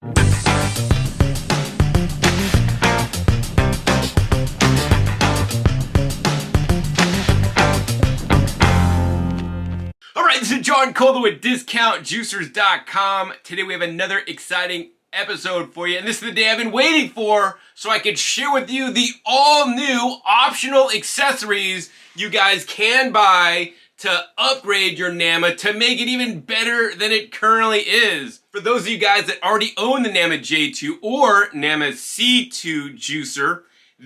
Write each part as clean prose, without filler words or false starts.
Alright, this is John Kohler with DiscountJuicers.com. Today we have another exciting episode for you, and this is the day I've been waiting for so I can share with you the all-new optional accessories you guys can buy to upgrade your NAMA to make it even better than it currently is. For those of you guys that already own the NAMA J2 or NAMA C2 juicer,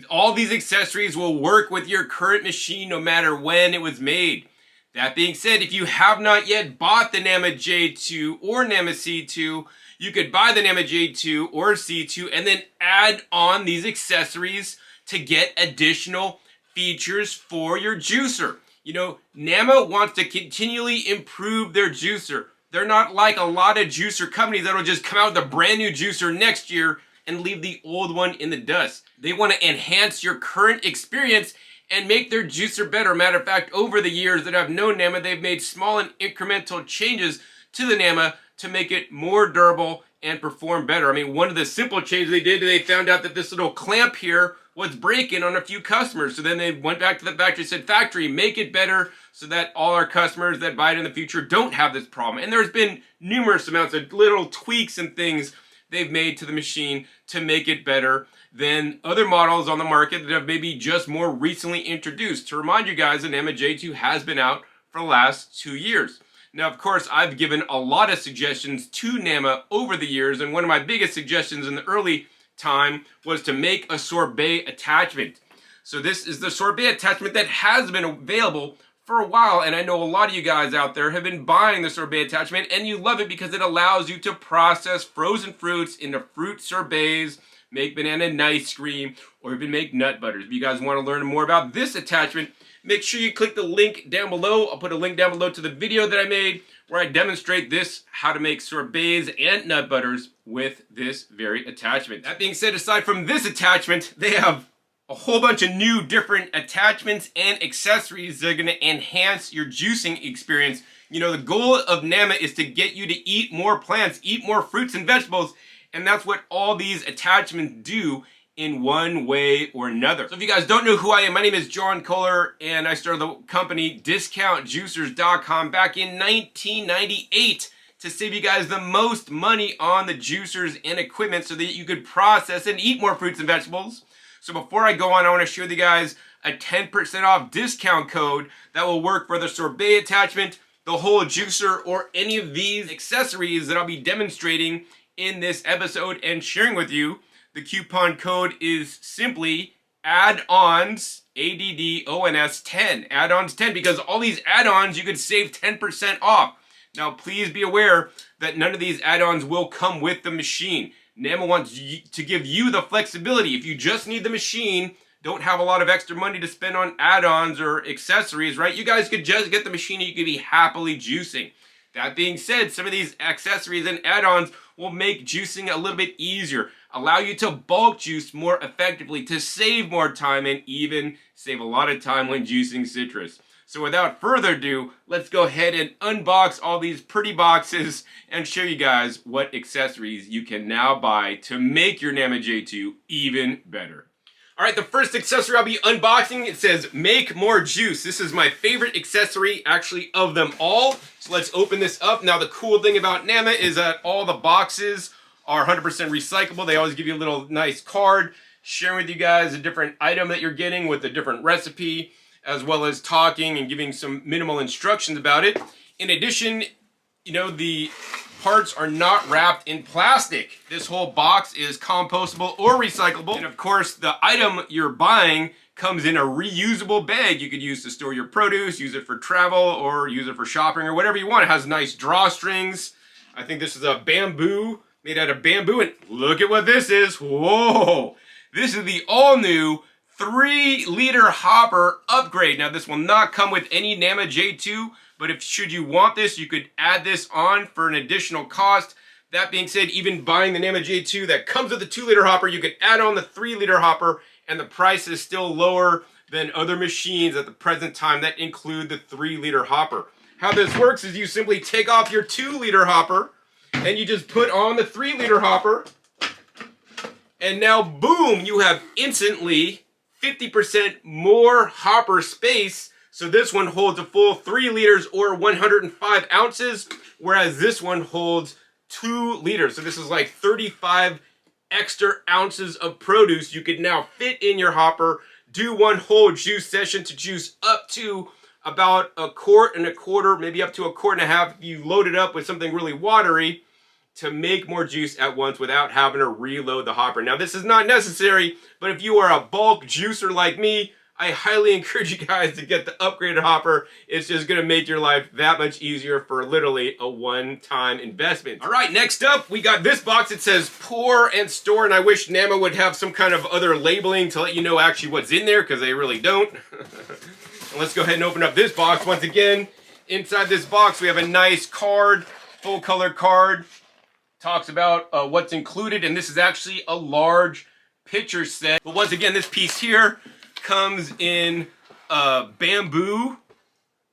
all these accessories will work with your current machine no matter when it was made. That being said, if you have not yet bought the NAMA J2 or NAMA C2, you could buy the NAMA J2 or C2 and then add on these accessories to get additional features for your juicer. You know, NAMA wants to continually improve their juicer. They're not like a lot of juicer companies that'll just come out with a brand new juicer next year and leave the old one in the dust. They want to enhance your current experience and make their juicer better. Matter of fact, over the years that I've known NAMA, they've made small and incremental changes to the NAMA to make it more durable and perform better. I mean, one of the simple changes they did, they found out that this little clamp here was breaking on a few customers. So then they went back to the factory and said, factory, make it better so that all our customers that buy it in the future don't have this problem. And there's been numerous amounts of little tweaks and things they've made to the machine to make it better than other models on the market that have maybe just more recently introduced. To remind you guys, the NAMA J2 has been out for the last 2 years. Now, of course, I've given a lot of suggestions to NAMA over the years, and one of my biggest suggestions in the early time was to make a sorbet attachment. So this is the sorbet attachment that has been available for a while, and I know a lot of you guys out there have been buying the sorbet attachment, and you love it because it allows you to process frozen fruits into fruit sorbets, make banana and ice cream, or even make nut butters. If you guys want to learn more about this attachment, make sure you click the link down below. I'll put a link down below to the video that I made where I demonstrate this, how to make sorbets and nut butters with this very attachment. That being said, aside from this attachment, they have a whole bunch of new different attachments and accessories that are going to enhance your juicing experience. You know, the goal of NAMA is to get you to eat more plants, eat more fruits and vegetables, and that's what all these attachments do in one way or another. So if you guys don't know who I am, my name is John Kohler, and I started the company DiscountJuicers.com back in 1998 to save you guys the most money on the juicers and equipment so that you could process and eat more fruits and vegetables. So before I go on, I want to show you guys a 10% off discount code that will work for the sorbet attachment, the whole juicer, or any of these accessories that I'll be demonstrating in this episode and sharing with you. The coupon code is simply add-ons, ADDONS 10, add-ons 10, because all these add-ons you could save 10% off. Now please be aware that none of these add-ons will come with the machine. NAMA wants to give you the flexibility. If you just need the machine, don't have a lot of extra money to spend on add-ons or accessories, right? You guys could just get the machine and you could be happily juicing. That being said, some of these accessories and add-ons will make juicing a little bit easier, allow you to bulk juice more effectively, to save more time, and even save a lot of time when juicing citrus. So without further ado, let's go ahead and unbox all these pretty boxes and show you guys what accessories you can now buy to make your NAMA J2 even better. All right, the first accessory I'll be unboxing, it says make more juice. This is my favorite accessory actually of them all. So let's open this up. Now the cool thing about NAMA is that all the boxes are 100% recyclable. They always give you a little nice card sharing with you guys a different item that you're getting with a different recipe, as well as talking and giving some minimal instructions about it. In addition, you know, the parts are not wrapped in plastic. This whole box is compostable or recyclable. And of course, the item you're buying comes in a reusable bag you could use to store your produce, use it for travel, or use it for shopping, or whatever you want. It has nice drawstrings. I think this is a bamboo, made out of bamboo, and look at what this is. Whoa! This is the all-new 3-liter hopper upgrade. Now, this will not come with any NAMA J2, but if should you want this, you could add this on for an additional cost. That being said, even buying the NAMA J2 that comes with the 2-liter hopper, you could add on the 3-liter hopper, and the price is still lower than other machines at the present time that include the 3-liter hopper. How this works is you simply take off your 2-liter hopper, and you just put on the 3-liter hopper. And now, boom, you have instantly 50% more hopper space. So this one holds a full 3 liters or 105 ounces, whereas this one holds 2 liters. So this is like 35 extra ounces of produce you could now fit in your hopper. Do one whole juice session to juice up to about 1.25 quarts, maybe up to 1.5 quarts if you load it up with something really watery, to make more juice at once without having to reload the hopper. Now, this is not necessary, but if you are a bulk juicer like me, I highly encourage you guys to get the upgraded hopper. It's just gonna make your life that much easier for literally a one-time investment. All right, next up, we got this box. It says pour and store, and I wish Nama would have some kind of other labeling to let you know actually what's in there, because they really don't. And let's go ahead and open up this box. Once again, inside this box, we have a nice card, full color card. Talks about what's included, and this is actually a large pitcher set. But once again, this piece here comes in a bamboo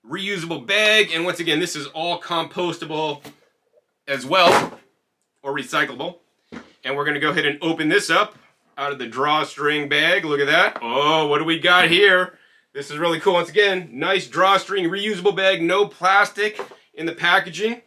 reusable bag, and once again, this is all compostable as well, or recyclable. And we're gonna go ahead and open this up out of the drawstring bag. Look at that. Oh, what do we got here? This is really cool. Once again, nice drawstring reusable bag, no plastic in the packaging.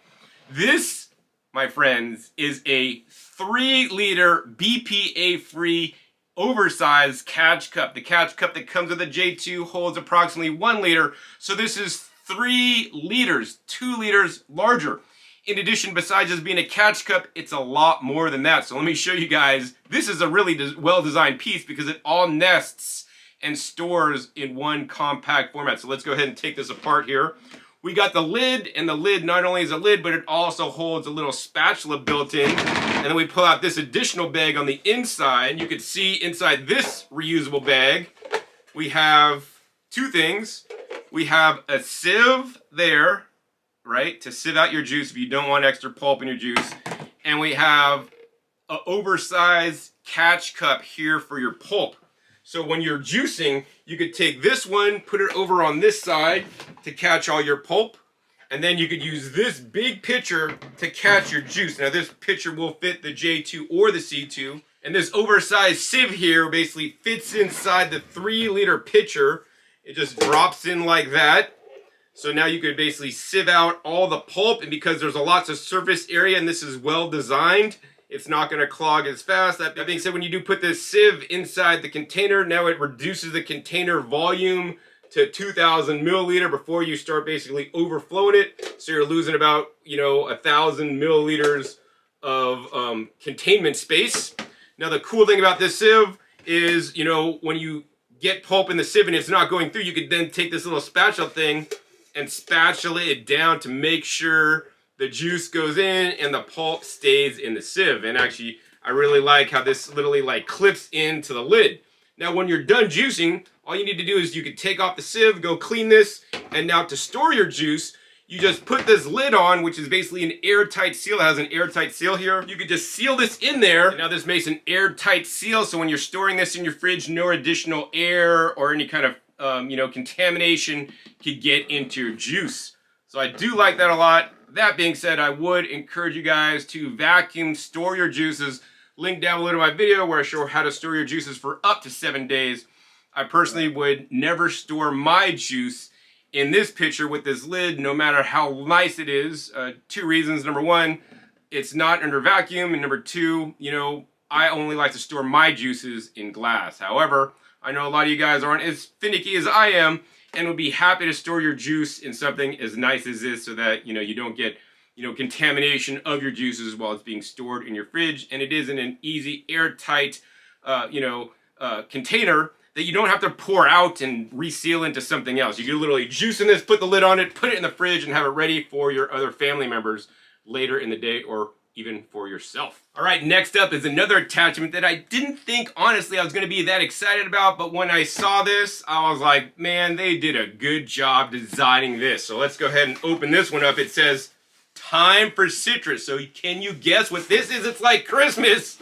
This, my friends, is a 3-liter BPA-free oversized catch cup. The catch cup that comes with the J2 holds approximately 1 liter. So this is 3 liters, 2 liters larger. In addition, besides just being a catch cup, it's a lot more than that. So let me show you guys. This is a really well-designed piece because it all nests and stores in one compact format. So let's go ahead and take this apart here. We got the lid, and the lid not only is a lid, but it also holds a little spatula built in. And then we pull out this additional bag on the inside. You can see inside this reusable bag, we have 2 things. We have a sieve there, right, to sieve out your juice if you don't want extra pulp in your juice. And we have an oversized catch cup here for your pulp. So when you're juicing, you could take this one, put it over on this side to catch all your pulp, and then you could use this big pitcher to catch your juice. Now this pitcher will fit the J2 or the C2, and this oversized sieve here basically fits inside the 3-liter pitcher. It just drops in like that. So now you could basically sieve out all the pulp, and because there's lots of surface area and this is well designed, it's not going to clog as fast. That being said, when you do put this sieve inside the container, now it reduces the container volume to 2,000 milliliter before you start basically overflowing it. So you're losing about, 1,000 milliliters of containment space. Now the cool thing about this sieve is, when you get pulp in the sieve and it's not going through, you could then take this little spatula thing and spatula it down to make sure the juice goes in and the pulp stays in the sieve. And actually, I really like how this literally clips into the lid. Now, when you're done juicing, all you need to do is you can take off the sieve, go clean this, and now to store your juice, you just put this lid on, which is basically an airtight seal. It has an airtight seal here. You could just seal this in there. And now this makes an airtight seal, so when you're storing this in your fridge, no additional air or any kind of contamination could get into your juice. So I do like that a lot. That being said, I would encourage you guys to vacuum store your juices. Link down below to my video where I show how to store your juices for up to 7 days. I personally would never store my juice in this pitcher with this lid, no matter how nice it is. 2 reasons. Number 1, it's not under vacuum. And number 2, I only like to store my juices in glass. However, I know a lot of you guys aren't as finicky as I am, and would be happy to store your juice in something as nice as this so that, you don't get, contamination of your juices while it's being stored in your fridge. And it is in an easy, airtight, container that you don't have to pour out and reseal into something else. You can literally juice in this, put the lid on it, put it in the fridge, and have it ready for your other family members later in the day or even for yourself. All right, next up is another attachment that I didn't think, honestly, I was gonna be that excited about, but when I saw this, I was like, man, they did a good job designing this. So let's go ahead and open this one up. It says, time for citrus. So can you guess what this is? It's like Christmas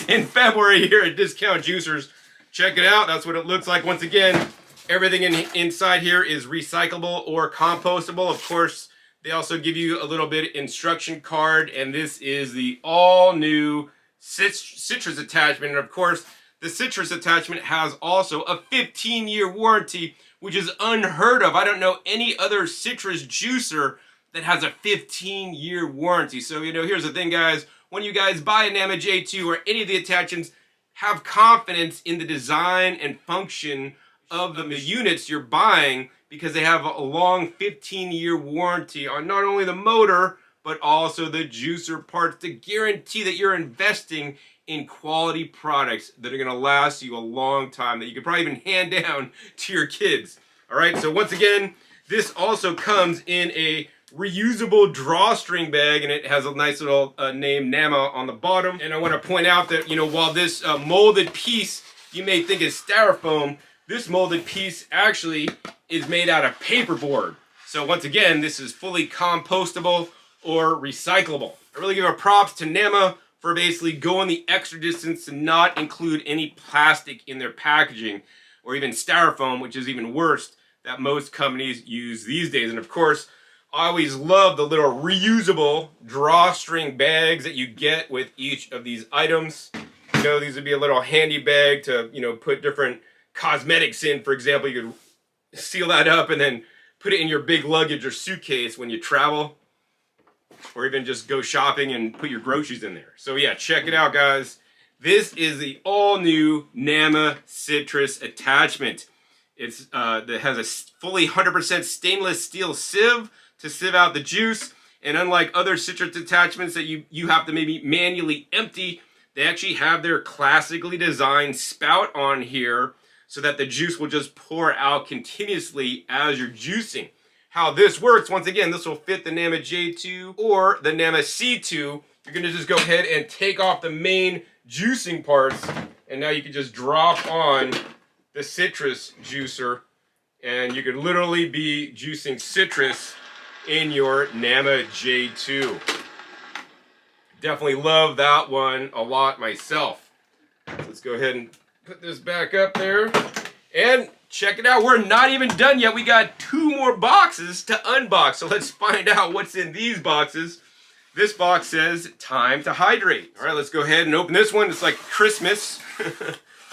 in February here at Discount Juicers. Check it out, that's what it looks like. Once again, everything inside here is recyclable or compostable. Of course, They also give you a little bit instruction card, and this is the all-new citrus attachment. And of course, the citrus attachment has also a 15-year warranty, which is unheard of. I don't know any other citrus juicer that has a 15-year warranty. So, here's the thing, guys. When you guys buy a NAMA J2 or any of the attachments, have confidence in the design and function of the units you're buying, because they have a long 15-year warranty on not only the motor, but also the juicer parts to guarantee that you're investing in quality products that are going to last you a long time, that you could probably even hand down to your kids. All right, so once again, this also comes in a reusable drawstring bag, and it has a nice little name, NAMA, on the bottom. And I want to point out that, while this molded piece you may think is styrofoam, this molded piece actually is made out of paperboard. So once again, this is fully compostable or recyclable. I really give a props to NAMA for basically going the extra distance to not include any plastic in their packaging, or even styrofoam, which is even worse, that most companies use these days. And of course, I always love the little reusable drawstring bags that you get with each of these items. These would be a little handy bag to, put different cosmetics in. For example, you could seal that up and then put it in your big luggage or suitcase when you travel, or even just go shopping and put your groceries in there. So yeah, check it out, guys. This is the all-new NAMA citrus attachment. It's that has a fully 100% stainless steel sieve to sieve out the juice. And unlike other citrus attachments that you have to maybe manually empty, they actually have their classically designed spout on here, so that the juice will just pour out continuously as you're juicing. How this works, once again, this will fit the NAMA J2 or the NAMA C2. You're going to just go ahead and take off the main juicing parts, and now you can just drop on the citrus juicer, and you could literally be juicing citrus in your NAMA J2. Definitely love that one a lot myself. Let's go ahead and put this back up there, and check it out. We're not even done yet. We got 2 more boxes to unbox, so let's find out what's in these boxes. This box says time to hydrate. All right, let's go ahead and open this one. It's like Christmas.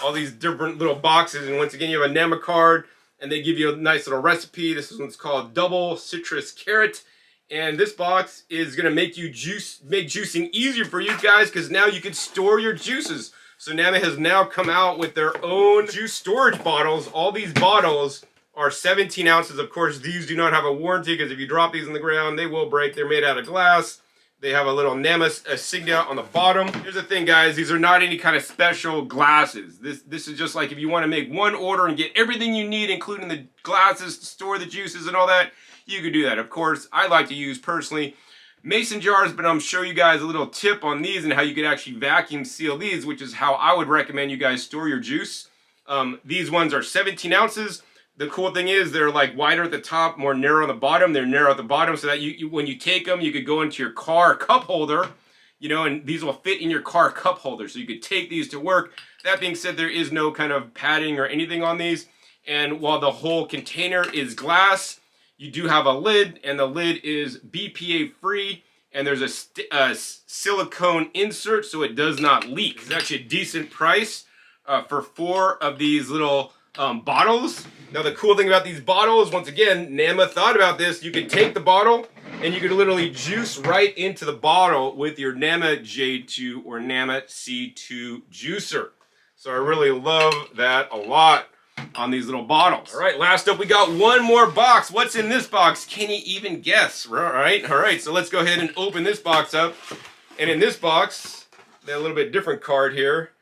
All these different little boxes, and once again, you have a NAMA card, and they give you a nice little recipe. This one's called Double Citrus Carrot. And this box is going to make juicing easier for you guys, because now you can store your juices. So NAMA has now come out with their own juice storage bottles. All these bottles are 17 ounces. Of course, these do not have a warranty, because if you drop these on the ground, they will break. They're made out of glass. They have a little NAMA insignia on the bottom. Here's the thing, guys. These are not any kind of special glasses. This is just like if you want to make one order and get everything you need, including the glasses to store the juices and all that, you could do that. Of course, I like to use, personally, mason jars, but I'm show you guys a little tip on these and how you could actually vacuum seal these, which is how I would recommend you guys store your juice. These ones are 17 ounces. The cool thing is they're like wider at the top, more narrow on the bottom. They're narrow at the bottom, so that when you take them, you could go into your car cup holder, and these will fit in your car cup holder. So you could take these to work. That being said, there is no kind of padding or anything on these. And while the whole container is glass, you do have a lid, and the lid is BPA free, and there's a silicone insert so it does not leak. It's actually a decent price for 4 of these little bottles. Now the cool thing about these bottles, once again, NAMA thought about this. You could take the bottle and you could literally juice right into the bottle with your NAMA J2 or NAMA C2 juicer. So I really love that a lot on these little bottles. All right, last up we got one more box. What's in this box? Can you even guess? All right, so let's go ahead and open this box up. And in this box, they have a little bit different card here.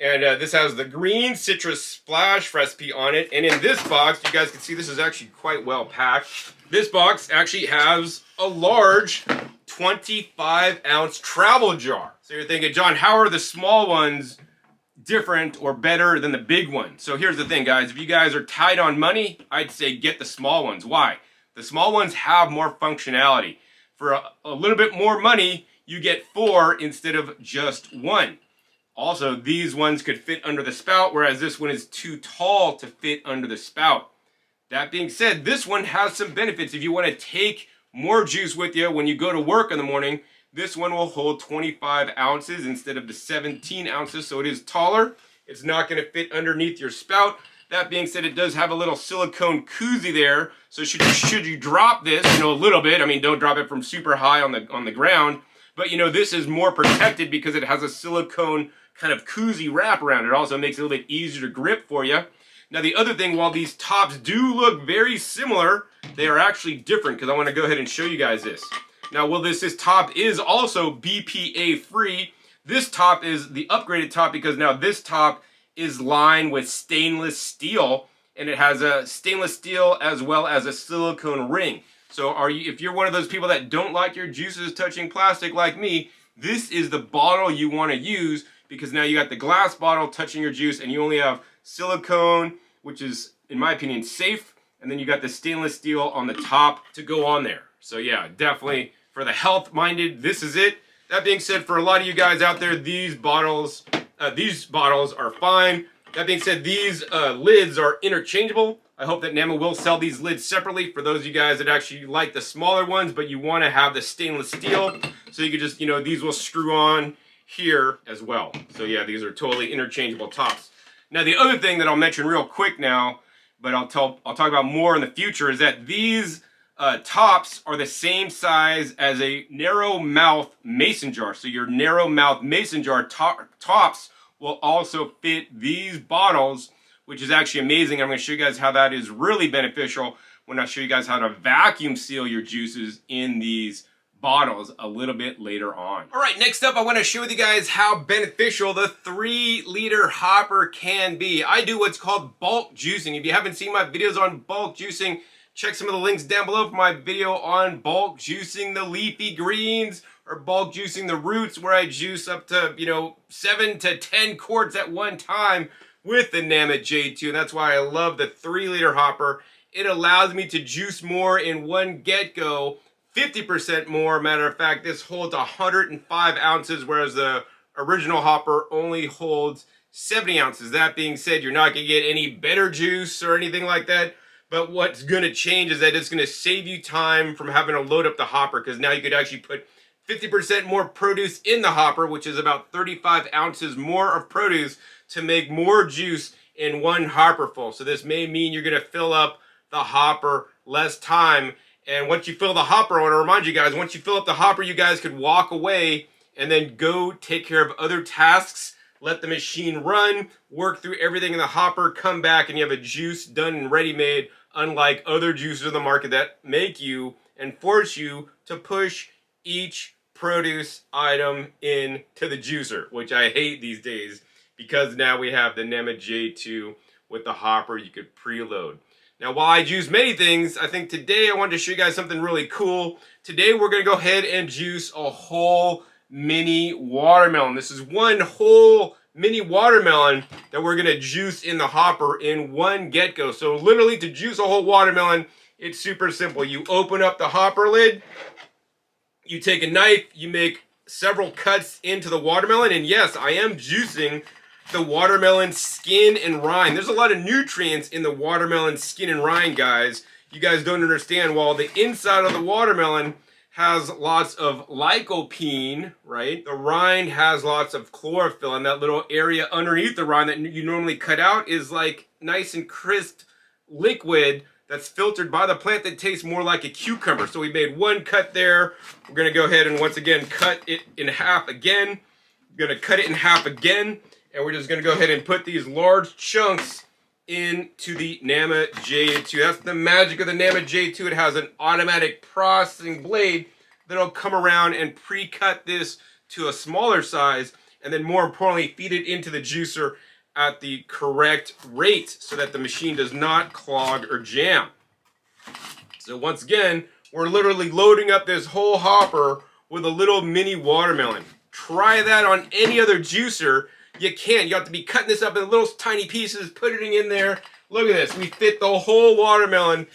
And this has the green citrus splash recipe on it. And in this box, you guys can see this is actually quite well packed. This box actually has a large 25-ounce travel jar. So you're thinking, John, how are the small ones different or better than the big one? So here's the thing, guys. If you guys are tight on money, I'd say get the small ones. Why? The small ones have more functionality. For a little bit more money, you get 4 instead of just 1. Also, these ones could fit under the spout, whereas this one is too tall to fit under the spout. That being said, this one has some benefits. If you want to take more juice with you when you go to work in the morning. This one will hold 25 ounces instead of the 17 ounces, so it is taller. It's not going to fit underneath your spout. That being said, it does have a little silicone koozie there, so should you drop this, a little bit, I mean, don't drop it from super high on the ground, but this is more protected because it has a silicone kind of koozie wrap around it. Also makes it a little bit easier to grip for you. Now the other thing, while these tops do look very similar, they are actually different, because I want to go ahead and show you guys this. Now, while this top is also BPA free, this top is the upgraded top because now this top is lined with stainless steel, and it has a stainless steel as well as a silicone ring. So if you're one of those people that don't like your juices touching plastic like me, this is the bottle you want to use, because now you got the glass bottle touching your juice and you only have silicone, which is, in my opinion, safe, and then you got the stainless steel on the top to go on there. So yeah, definitely for the health minded, this is it. That being said, for a lot of you guys out there, these bottles are fine. That being said, these lids are interchangeable. I hope that Nama will sell these lids separately for those of you guys that actually like the smaller ones, but you want to have the stainless steel. So you could just, these will screw on here as well. So yeah, these are totally interchangeable tops. Now the other thing that I'll mention real quick now, but I'll talk about more in the future, is that these tops are the same size as a narrow mouth mason jar. So your narrow mouth mason jar tops will also fit these bottles, which is actually amazing. I'm going to show you guys how that is really beneficial when I show you guys how to vacuum seal your juices in these bottles a little bit later on. All right, next up I want to show you guys how beneficial the 3-liter hopper can be. I do what's called bulk juicing. If you haven't seen my videos on bulk juicing, check some of the links down below for my video on bulk juicing the leafy greens or bulk juicing the roots, where I juice up to 7 to 10 quarts at one time with the Nama J2. And that's why I love the 3-liter hopper. It allows me to juice more in one get-go, 50% more. Matter of fact, this holds 105 ounces, whereas the original hopper only holds 70 ounces. That being said, you're not going to get any better juice or anything like that. But what's going to change is that it's going to save you time from having to load up the hopper, because now you could actually put 50% more produce in the hopper, which is about 35 ounces more of produce, to make more juice in one hopper full. So this may mean you're going to fill up the hopper less time. And once you fill the hopper, I want to remind you guys, once you fill up the hopper, you guys could walk away and then go take care of other tasks, let the machine run, work through everything in the hopper, come back, and you have a juice done and ready-made, unlike other juicers in the market that make you and force you to push each produce item into the juicer, which I hate these days, because now we have the Nama J2 with the hopper you could preload. Now, while I juice many things, I think today I wanted to show you guys something really cool. Today we're going to go ahead and juice a whole mini watermelon. This is one whole mini watermelon that we're going to juice in the hopper in one get-go. So literally, to juice a whole watermelon, it's super simple. You open up the hopper lid, you take a knife, you make several cuts into the watermelon, and yes, I am juicing the watermelon skin and rind. There's a lot of nutrients in the watermelon skin and rind, guys. You guys don't understand. While the inside of the watermelon has lots of lycopene, right? The rind has lots of chlorophyll, and that little area underneath the rind that you normally cut out is like nice and crisp liquid that's filtered by the plant that tastes more like a cucumber. So we made one cut there. We're gonna go ahead and once again cut it in half again. We're gonna cut it in half again, and we're just gonna go ahead and put these large chunks into the Nama J2. That's the magic of the Nama J2. It has an automatic processing blade that'll come around and pre-cut this to a smaller size, and then more importantly, feed it into the juicer at the correct rate so that the machine does not clog or jam. So once again, we're literally loading up this whole hopper with a little mini watermelon. Try that on any other juicer. You can't. You have to be cutting this up in little tiny pieces, putting it in there. Look at this. We fit the whole watermelon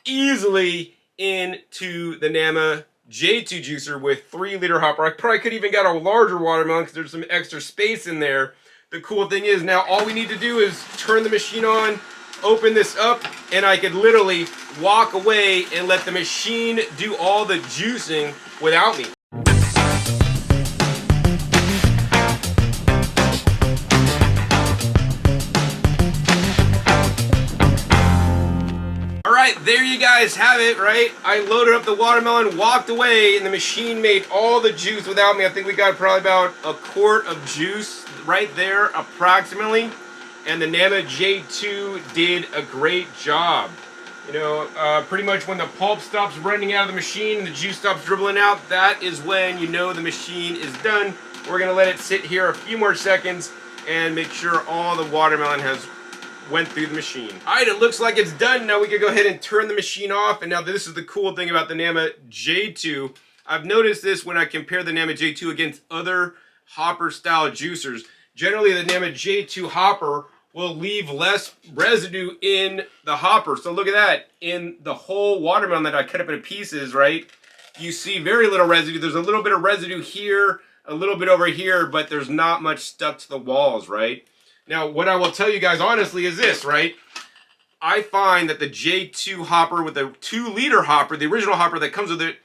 easily into the Nama J2 juicer with 3-liter hopper. I probably could even got a larger watermelon because there's some extra space in there. The cool thing is now all we need to do is turn the machine on, open this up and I could literally walk away and let the machine do all the juicing without me. Alright, there you guys have it, right? I loaded up the watermelon, walked away, and the machine made all the juice without me. I think we got probably about a quart of juice right there, approximately. And the Nama J2 did a great job. You know, pretty much when the pulp stops running out of the machine and the juice stops dribbling out, that is when you know the machine is done. We're going to let it sit here a few more seconds and make sure all the watermelon has went through the machine. Alright, it looks like it's done. Now we can go ahead and turn the machine off. And now this is the cool thing about the Nama J2. I've noticed this when I compare the Nama J2 against other hopper style juicers. Generally the Nama J2 hopper will leave less residue in the hopper. So look at that. In the whole watermelon that I cut up into pieces, right? You see very little residue. There's a little bit of residue here, a little bit over here, but there's not much stuck to the walls, right? Now, what I will tell you guys honestly is this, right? I find that the J2 hopper with the 2-liter hopper, the original hopper that comes with it,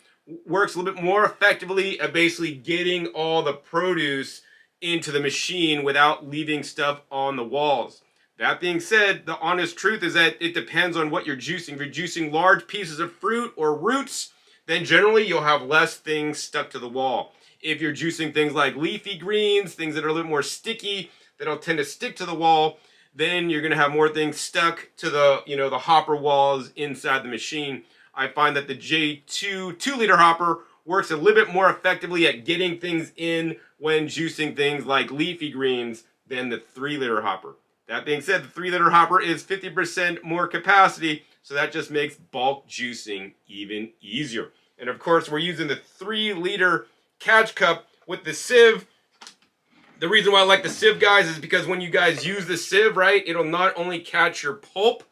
works a little bit more effectively at basically getting all the produce into the machine without leaving stuff on the walls. That being said, the honest truth is that it depends on what you're juicing. If you're juicing large pieces of fruit or roots, then generally you'll have less things stuck to the wall. If you're juicing things like leafy greens, things that are a little more sticky, that'll tend to stick to the wall, then you're going to have more things stuck to the, you know, the hopper walls inside the machine. I find that the J2 2-liter hopper works a little bit more effectively at getting things in when juicing things like leafy greens than the 3-liter hopper. That being said, the 3-liter hopper is 50% more capacity, so that just makes bulk juicing even easier. And of course, we're using the 3-liter catch cup with the sieve. The reason why I like the sieve, guys, is because when you guys use the sieve, right, it'll not only catch your pulp,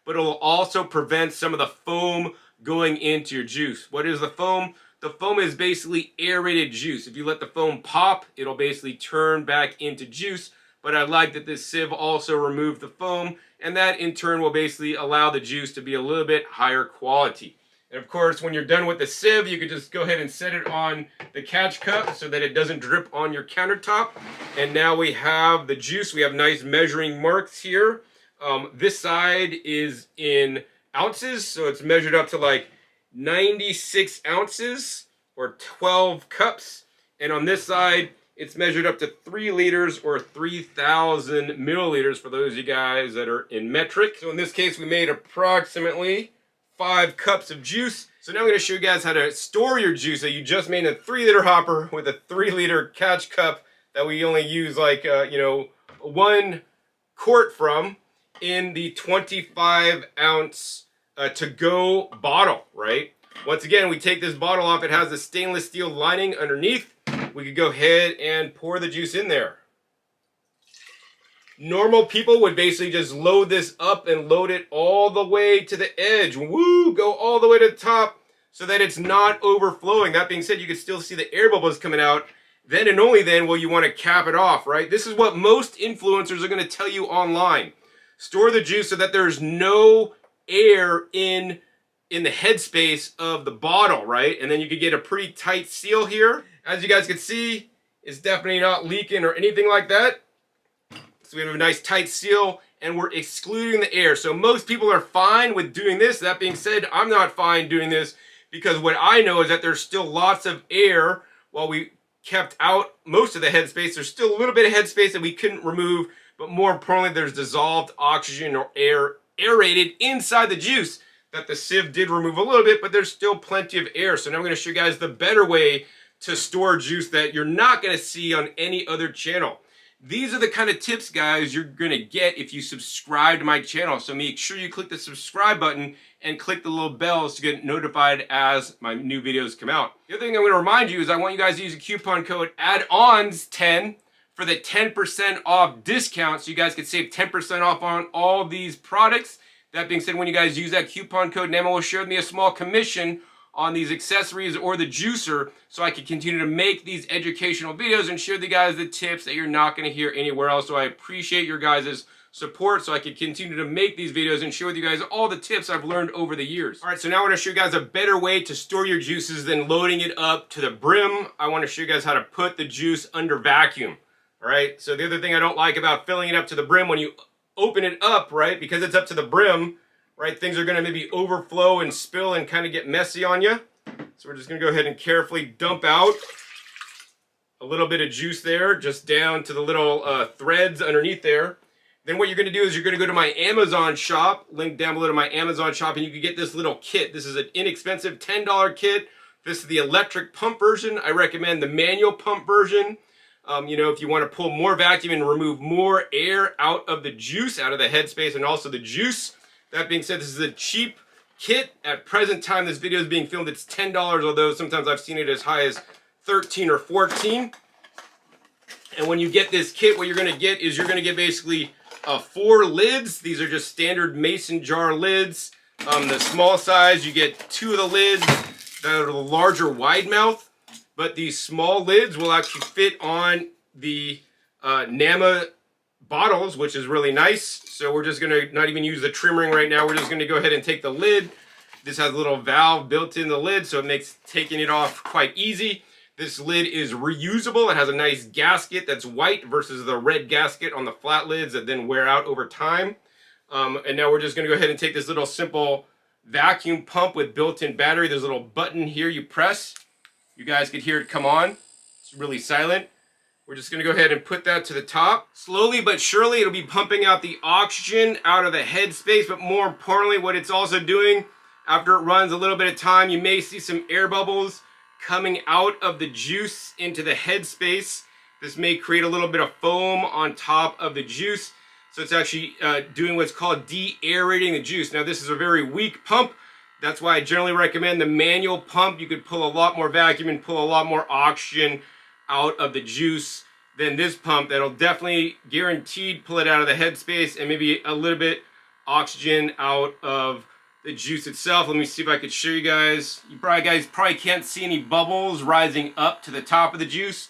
but it'll also prevent some of the foam going into your juice. What is the foam? The foam is basically aerated juice. If you let the foam pop, it'll basically turn back into juice. But I like that this sieve also removed the foam, and that in turn will basically allow the juice to be a little bit higher quality. And of course, when you're done with the sieve, you can just go ahead and set it on the catch cup so that it doesn't drip on your countertop. And now we have the juice. We have nice measuring marks here. This side is in ounces, so it's measured up to like 96 ounces or 12 cups. And on this side, it's measured up to 3 liters or 3,000 milliliters for those of you guys that are in metric. So in this case, we made approximately 5 cups of juice. So now I'm going to show you guys how to store your juice that you just made in a 3-liter hopper with a 3-liter catch cup that we only use like, 1 quart from in the 25-ounce to-go bottle, right? Once again, we take this bottle off. It has a stainless steel lining underneath. We could go ahead and pour the juice in there. Normal people would basically just load this up and load it all the way to the edge. Woo! Go all the way to the top so that it's not overflowing. That being said, you can still see the air bubbles coming out. Then and only then will you want to cap it off, right? This is what most influencers are going to tell you online. Store the juice so that there's no air in the headspace of the bottle, right? And then you could get a pretty tight seal here. As you guys can see, it's definitely not leaking or anything like that. So we have a nice tight seal and we're excluding the air. So most people are fine with doing this. That being said, I'm not fine doing this because what I know is that there's still lots of air while we kept out most of the headspace. There's still a little bit of headspace that we couldn't remove, but more importantly, there's dissolved oxygen or air aerated inside the juice that the sieve did remove a little bit, but there's still plenty of air. So now I'm going to show you guys the better way to store juice that you're not going to see on any other channel. These are the kind of tips, guys, you're going to get if you subscribe to my channel. So make sure you click the subscribe button and click the little bells to get notified as my new videos come out. The other thing I'm going to remind you is I want you guys to use a coupon code add-ons 10 for the 10% off discount, so you guys can save 10% off on all these products. That being said, when you guys use that coupon code, Nama will share with me a small commission on these accessories or the juicer so I can continue to make these educational videos and share with you guys the tips that you're not going to hear anywhere else. So I appreciate your guys' support so I can continue to make these videos and share with you guys all the tips I've learned over the years. All right, so now I want to show you guys a better way to store your juices than loading it up to the brim. I want to show you guys how to put the juice under vacuum. All right, so the other thing I don't like about filling it up to the brim, when you open it up, right, because it's up to the brim, right, things are going to maybe overflow and spill and kind of get messy on you. So we're just going to go ahead and carefully dump out a little bit of juice there, just down to the little threads underneath there. Then what you're going to do is you're going to go to my Amazon shop, link down below to my Amazon shop, and you can get this little kit. This is an inexpensive $10 kit. This is the electric pump version. I recommend the manual pump version. You know, if you want to pull more vacuum and remove more air out of the juice, out of the headspace, and also the juice. That being said, this is a cheap kit. At present time, this video is being filmed. It's $10, although sometimes I've seen it as high as $13 or $14. And when you get this kit, what you're going to get is you're going to get basically 4 lids. These are just standard mason jar lids. The small size, you get 2 of the lids that are the larger wide mouth. But these small lids will actually fit on the Nama bottles, which is really nice. So we're just going to not even use the trim ring right now. We're just going to go ahead and take the lid. This has a little valve built in the lid, so it makes taking it off quite easy. This lid is reusable. It has a nice gasket that's white versus the red gasket on the flat lids that then wear out over time. And now we're just going to go ahead and take this little simple vacuum pump with built-in battery. There's a little button here you press. You guys could hear it come on. It's really silent. We're just going to go ahead and put that to the top. Slowly but surely, it'll be pumping out the oxygen out of the headspace, but more importantly, what it's also doing, after it runs a little bit of time, you may see some air bubbles coming out of the juice into the headspace. This may create a little bit of foam on top of the juice. So it's actually doing what's called de-aerating the juice. Now, this is a very weak pump. That's why I generally recommend the manual pump. You could pull a lot more vacuum and pull a lot more oxygen out of the juice than this pump. That'll definitely guaranteed pull it out of the headspace and maybe a little bit oxygen out of the juice itself. Let me see if I could show you guys. You guys probably can't see any bubbles rising up to the top of the juice,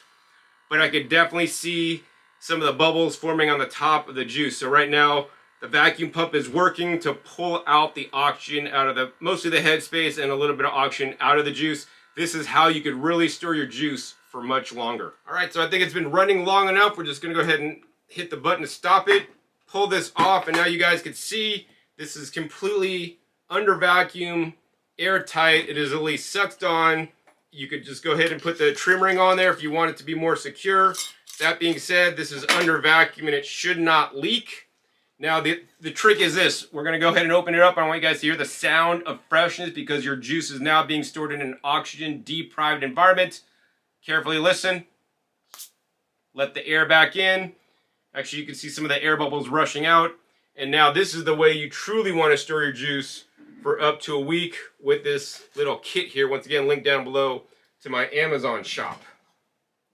but I could definitely see some of the bubbles forming on the top of the juice. So right now, the vacuum pump is working to pull out the oxygen out of mostly the headspace and a little bit of oxygen out of the juice. This is how you could really store your juice for much longer. All right, so I think it's been running long enough. We're just gonna go ahead and hit the button to stop it, pull this off, and now you guys can see this is completely under vacuum, airtight. It is at least sucked on. You could just go ahead and put the trim ring on there if you want it to be more secure. That being said, this is under vacuum and it should not leak. Now, the trick is this. We're going to go ahead and open it up. I want you guys to hear the sound of freshness because your juice is now being stored in an oxygen-deprived environment. Carefully listen. Let the air back in. Actually, you can see some of the air bubbles rushing out. And now this is the way you truly want to store your juice for up to a week with this little kit here. Once again, link down below to my Amazon shop.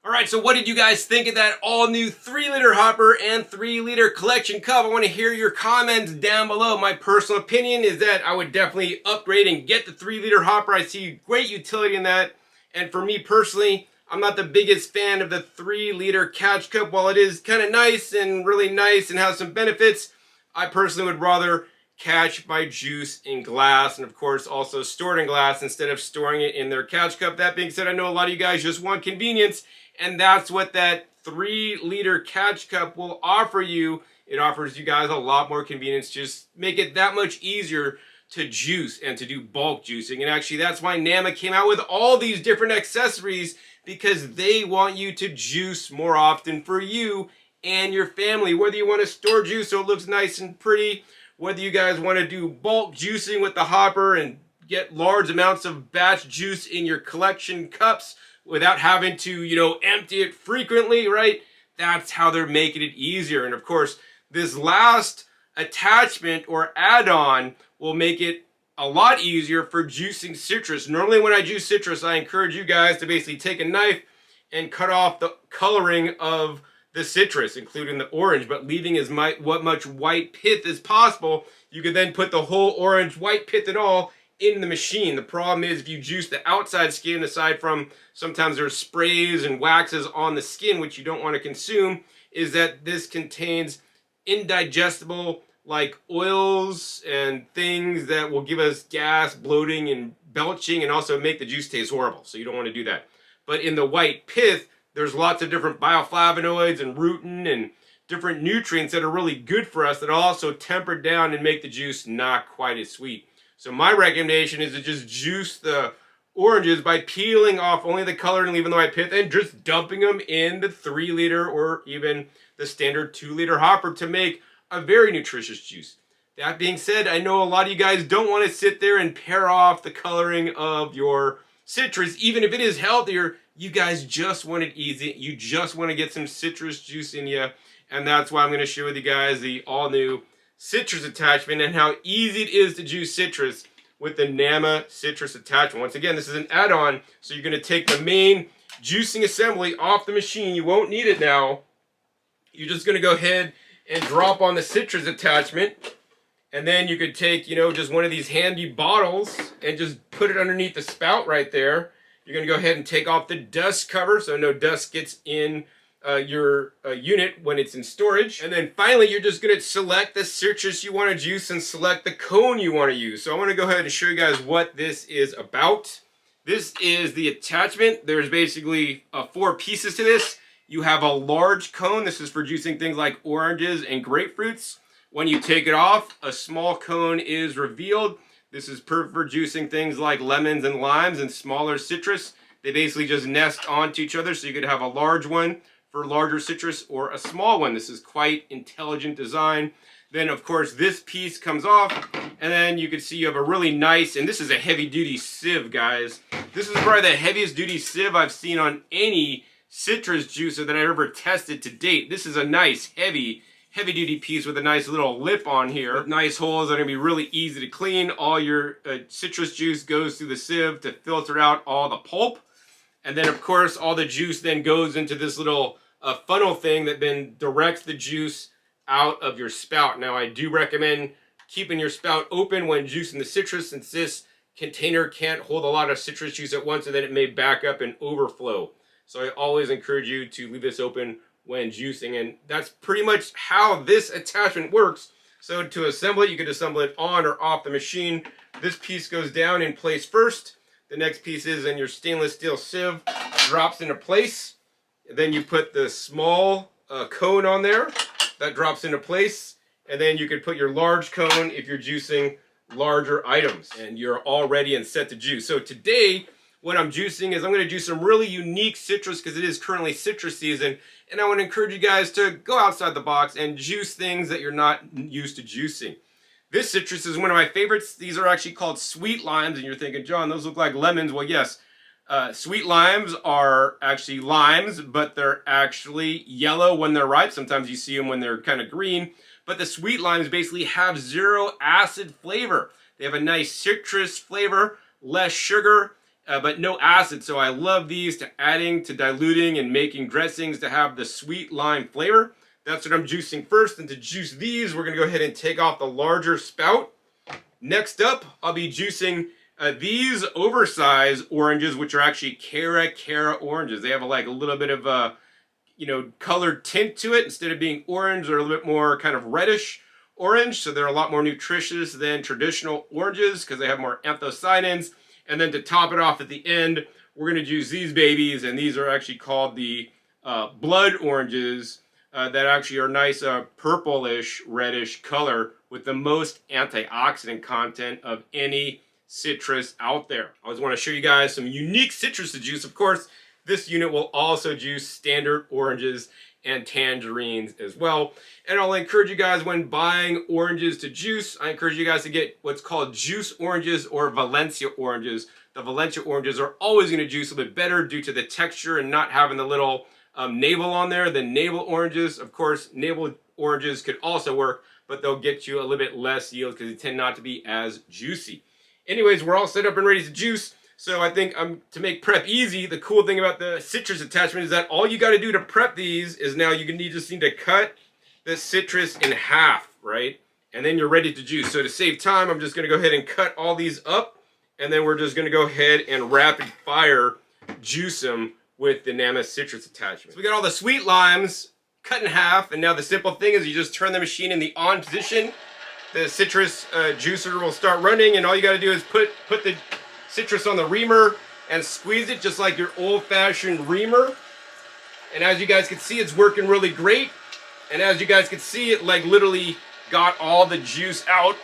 All right, so what did you guys think of that all-new 3-liter hopper and 3-liter collection cup? I want to hear your comments down below. My personal opinion is that I would definitely upgrade and get the 3-liter hopper. I see great utility in that. And for me personally, I'm not the biggest fan of the 3-liter catch cup. While it is kind of nice and really nice and has some benefits, I personally would rather catch my juice in glass and of course also stored in glass instead of storing it in their catch cup. That being said, I know a lot of you guys just want convenience, and that's what that 3-liter catch cup will offer you. It offers you guys a lot more convenience. Just make it that much easier to juice and to do bulk juicing. And actually that's why Nama came out with all these different accessories, because they want you to juice more often for you and your family. Whether you want to store juice so it looks nice and pretty, whether you guys want to do bulk juicing with the hopper and get large amounts of batch juice in your collection cups without having to, you know, empty it frequently, right? That's how they're making it easier. And of course, this last attachment or add-on will make it a lot easier for juicing citrus. Normally when I juice citrus, I encourage you guys to basically take a knife and cut off the coloring of the citrus, including the orange, but leaving what much white pith as possible. You could then put the whole orange white pith and all in the machine. The problem is if you juice the outside skin, aside from sometimes there's sprays and waxes on the skin which you don't want to consume, is that this contains indigestible like oils and things that will give us gas, bloating, and belching, and also make the juice taste horrible. So you don't want to do that. But in the white pith, there's lots of different bioflavonoids and rutin and different nutrients that are really good for us that also temper down and make the juice not quite as sweet. So my recommendation is to just juice the oranges by peeling off only the color and leaving the white pith and just dumping them in the 3-liter or even the standard 2-liter hopper to make a very nutritious juice. That being said, I know a lot of you guys don't want to sit there and pair off the coloring of your citrus. Even if it is healthier, you guys just want it easy. You just want to get some citrus juice in you. And that's why I'm going to share with you guys the all-new citrus attachment and how easy it is to juice citrus with the Nama citrus attachment. Once again, this is an add-on, so you're going to take the main juicing assembly off the machine. You won't need it now. You're just going to go ahead and drop on the citrus attachment, and then you could take, you know, just one of these handy bottles and just put it underneath the spout right there. You're going to go ahead and take off the dust cover so no dust gets in your unit when it's in storage. And then finally, you're just going to select the citrus you want to juice and select the cone you want to use. So I want to go ahead and show you guys what this is about. This is the attachment. There's basically 4 pieces to this. You have a large cone. This is for juicing things like oranges and grapefruits. When you take it off, a small cone is revealed. This is perfect for juicing things like lemons and limes and smaller citrus. They basically just nest onto each other, so you could have a large one for larger citrus or a small one. This is quite intelligent design. Then, of course, this piece comes off, and then you can see you have a really nice, and this is a heavy-duty sieve, guys. This is probably the heaviest duty sieve I've seen on any citrus juicer that I've ever tested to date. This is a nice, heavy-duty piece with a nice little lip on here. With nice holes that are going to be really easy to clean. All your citrus juice goes through the sieve to filter out all the pulp. And then, of course, all the juice then goes into this little funnel thing that then directs the juice out of your spout. Now, I do recommend keeping your spout open when juicing the citrus, since this container can't hold a lot of citrus juice at once, and then it may back up and overflow. So I always encourage you to leave this open when juicing, and that's pretty much how this attachment works. So to assemble it, you could assemble it on or off the machine. This piece goes down in place first. The next piece is in your stainless steel sieve, drops into place. Then you put the small cone on there, that drops into place. And then you could put your large cone if you're juicing larger items, and you're all ready and set to juice. So today, what I'm juicing is I'm going to juice some really unique citrus because it is currently citrus season, and I want to encourage you guys to go outside the box and juice things that you're not used to juicing. This citrus is one of my favorites. These are actually called sweet limes, and you're thinking, John, those look like lemons. Well, yes, sweet limes are actually limes, but they're actually yellow when they're ripe. Sometimes you see them when they're kind of green, but the sweet limes basically have 0 acid flavor. They have a nice citrus flavor, less sugar, but no acid. So I love these to adding, to diluting, and making dressings to have the sweet lime flavor. That's what I'm juicing first. And to juice these, we're going to go ahead and take off the larger spout. Next up, I'll be juicing these Oversize oranges, which are actually Cara oranges. They have a little bit of a colored tint to it. Instead of being orange, they're a little bit more kind of reddish orange. So they're a lot more nutritious than traditional oranges because they have more anthocyanins. And then to top it off at the end, we're going to use these babies, and these are actually called the blood oranges that actually are nice purplish, reddish color with the most antioxidant content of any citrus out there. I always want to show you guys some unique citrus to juice. Of course, this unit will also juice standard oranges and tangerines as well. And I'll encourage you guys, when buying oranges to juice, I encourage you guys to get what's called juice oranges or Valencia oranges. The Valencia oranges are always going to juice a bit better due to the texture and not having the little navel on there than navel oranges. Of course, navel oranges could also work, but they'll get you a little bit less yield because they tend not to be as juicy. Anyways, we're all set up and ready to juice. So I think to make prep easy, the cool thing about the citrus attachment is that all you got to do to prep these is now you just need to cut the citrus in half, right? And then you're ready to juice. So to save time, I'm just going to go ahead and cut all these up. and then we're just gonna go ahead and rapid fire juice them with the Nama citrus attachment. So we got all the sweet limes cut in half, and now the simple thing is you just turn the machine in the on position. The citrus juicer will start running, and all you got to do is put the citrus on the reamer and squeeze it just like your old-fashioned reamer. And as you guys can see, it's working really great. And as you guys can see, it like literally got all the juice out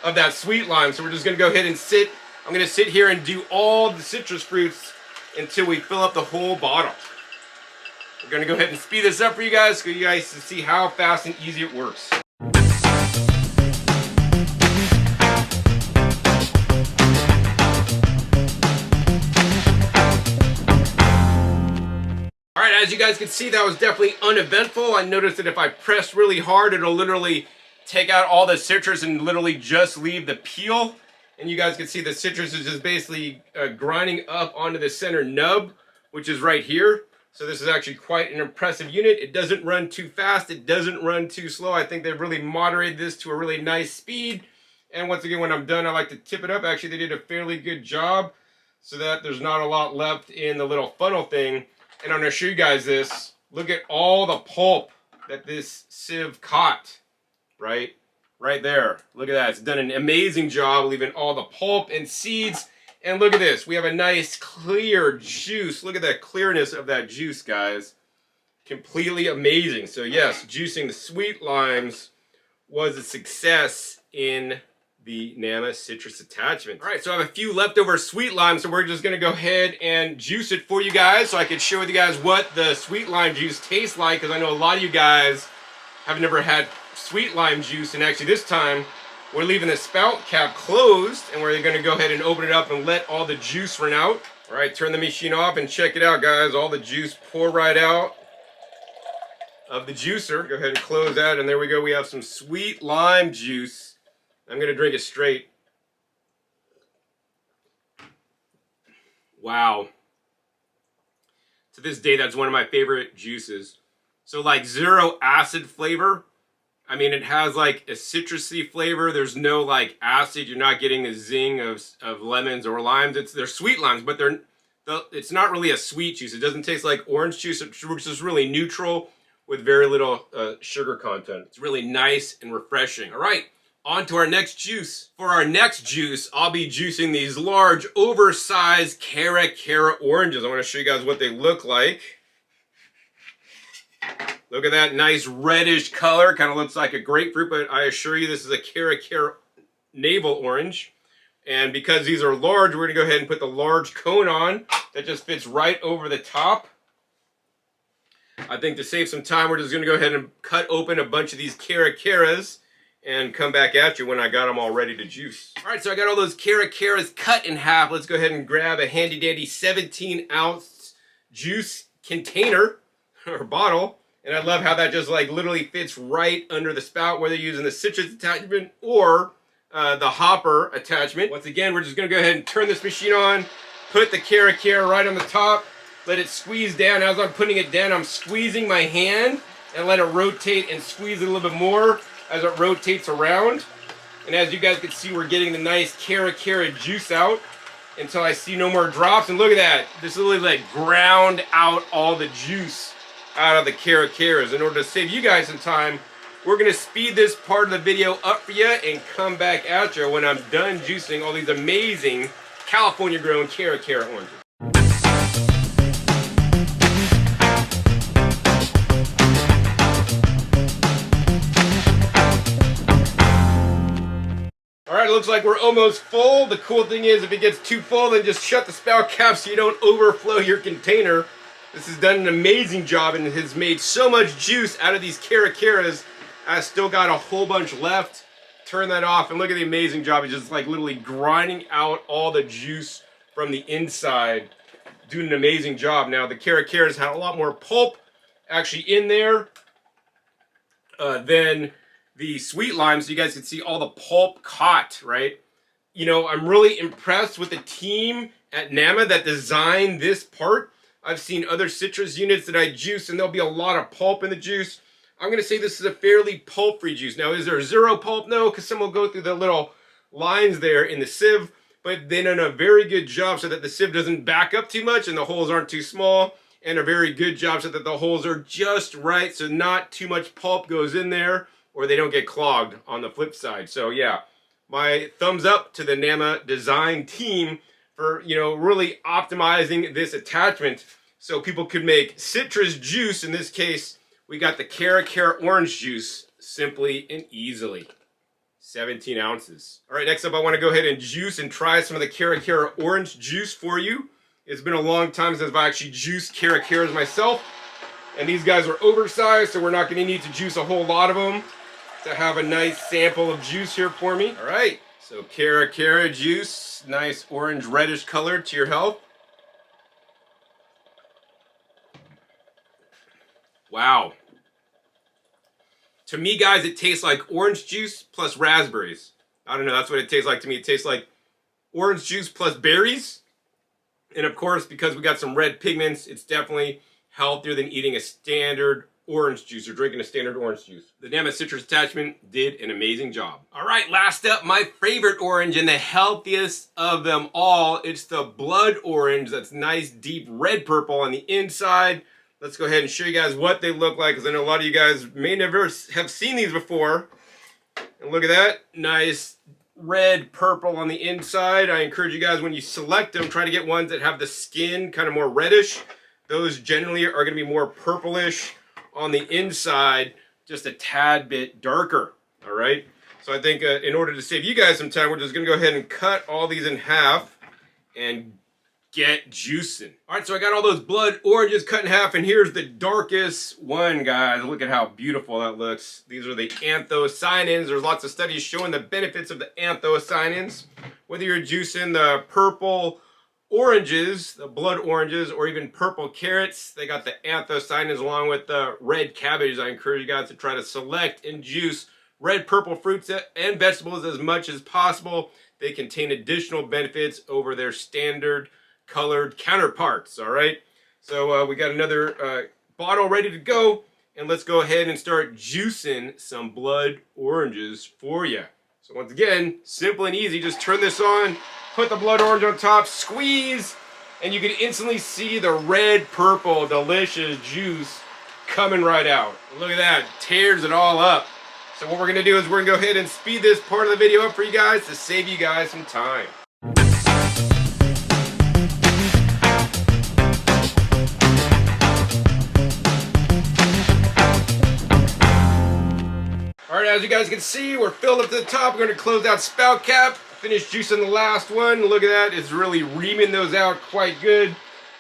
of that sweet lime. So we're just gonna go ahead and sit. I'm gonna sit here and do all the citrus fruits until we fill up the whole bottle. We're gonna go ahead and speed this up for you guys so you guys can see how fast and easy it works. Alright, as you guys can see, that was definitely uneventful. I noticed that if I press really hard, it'll literally take out all the citrus and literally just leave the peel. And you guys can see the citrus is just basically grinding up onto the center nub, which is right here. So this is actually quite an impressive unit. It doesn't run too fast. It doesn't run too slow. I think they've really moderated this to a really nice speed. And once again, when I'm done, I like to tip it up. Actually, they did a fairly good job so that there's not a lot left in the little funnel thing. And I'm going to show you guys this. Look at all the pulp that this sieve caught, right? Right there. Look at that. It's done an amazing job leaving all the pulp and seeds. And look at this. We have a nice clear juice. Look at that clearness of that juice, guys. Completely amazing. So yes, juicing the sweet limes was a success in the Nama citrus attachment. All right, so I have a few leftover sweet limes, so we're just gonna go ahead and juice it for you guys so I can share with you guys what the sweet lime juice tastes like, because I know a lot of you guys have never had sweet lime juice, and actually this time we're leaving the spout cap closed, and we're gonna go ahead and open it up and let all the juice run out. All right, turn the machine off and check it out, guys. All the juice pour right out of the juicer. Go ahead and close that, and there we go. We have some sweet lime juice. I'm gonna drink it straight. Wow. To this day, that's one of my favorite juices. So like zero acid flavor. I mean, it has like a citrusy flavor. There's no like acid. You're not getting the zing of lemons or limes. They're sweet limes, but it's not really a sweet juice. It doesn't taste like orange juice. It's just really neutral with very little sugar content. It's really nice and refreshing. All right. On to our next juice. For our next juice, I'll be juicing these large, oversized Cara oranges. I want to show you guys what they look like. Look at that nice reddish color. Kind of looks like a grapefruit, but I assure you this is a Cara navel orange. And because these are large, we're going to go ahead and put the large cone on that just fits right over the top. I think to save some time, we're just going to go ahead and cut open a bunch of these Caras and come back at you when I got them all ready to juice. All right, so I got all those Caras cut in half. Let's go ahead and grab a handy dandy 17-ounce juice container or bottle. And I love how that just like literally fits right under the spout, whether you're using the citrus attachment or the hopper attachment. Once again, we're just gonna go ahead and turn this machine on, put the Cara right on the top, let it squeeze down. As I'm putting it down, I'm squeezing my hand and let it rotate and squeeze it a little bit more as it rotates around. And as you guys can see, we're getting the nice Cara juice out until I see no more drops. And look at that, this literally like ground out all the juice out of the Caras. In order to save you guys some time, we're gonna speed this part of the video up for you and come back at you when I'm done juicing all these amazing California grown Cara oranges. Alright, it looks like we're almost full. The cool thing is, if it gets too full, then just shut the spout cap so you don't overflow your container. This has done an amazing job and has made so much juice out of these Caras. I still got a whole bunch left. Turn that off and look at the amazing job. It's just like literally grinding out all the juice from the inside. Doing an amazing job. Now the Caras had a lot more pulp actually in there than the sweet limes. So you guys can see all the pulp caught, right? You know, I'm really impressed with the team at Nama that designed this part. I've seen other citrus units that I juice and there'll be a lot of pulp in the juice. I'm going to say this is a fairly pulp-free juice. Now, is there zero pulp? No, because some will go through the little lines there in the sieve. but they done a very good job so that the sieve doesn't back up too much and the holes aren't too small, and a very good job so that the holes are just right, so not too much pulp goes in there or they don't get clogged on the flip side. So yeah, my thumbs up to the Nama design team for, you know, really optimizing this attachment so people could make citrus juice. In this case, we got the Cara orange juice simply and easily. 17 ounces. All right, next up I want to go ahead and juice and try some of the Cara orange juice for you. It's been a long time since I actually juiced Caras myself, and these guys are oversized, so we're not going to need to juice a whole lot of them to have a nice sample of juice here for me. All right, so Cara juice, nice orange reddish color to your health. Wow. To me, guys, it tastes like orange juice plus raspberries. I don't know, that's what it tastes like to me. It tastes like orange juice plus berries. And of course, because we got some red pigments, it's definitely healthier than eating a standard orange juice or drinking a standard orange juice. The Nama citrus attachment did an amazing job. All right, last up, my favorite orange and the healthiest of them all. It's the blood orange. That's nice, deep red purple on the inside. Let's go ahead and show you guys what they look like, because I know a lot of you guys may never have seen these before. And look at that, nice red purple on the inside. I encourage you guys, when you select them, try to get ones that have the skin kind of more reddish. Those generally are going to be more purplish on the inside, just a tad bit darker. All right, so I think in order to save you guys some time, we're just going to go ahead and cut all these in half and get juicing. All right, so I got all those blood oranges cut in half, and here's the darkest one, guys. Look at how beautiful that looks. These are the anthocyanins. There's lots of studies showing the benefits of the anthocyanins. Whether you're juicing the purple oranges, the blood oranges, or even purple carrots, they got the anthocyanins along with the red cabbage. I encourage you guys to try to select and juice red, purple fruits and vegetables as much as possible. They contain additional benefits over their standard colored counterparts. All right, so we got another bottle ready to go, and let's go ahead and start juicing some blood oranges for you. So once again, simple and easy. Just turn this on, put the blood orange on top, squeeze, and you can instantly see the red purple delicious juice coming right out. Look at that, tears it all up. So what we're gonna do is we're gonna go ahead and speed this part of the video up for you guys to save you guys some time. All right, as you guys can see, we're filled up to the top. We're going to close that spout cap, finish juicing the last one. Look at that, it's really reaming those out quite good.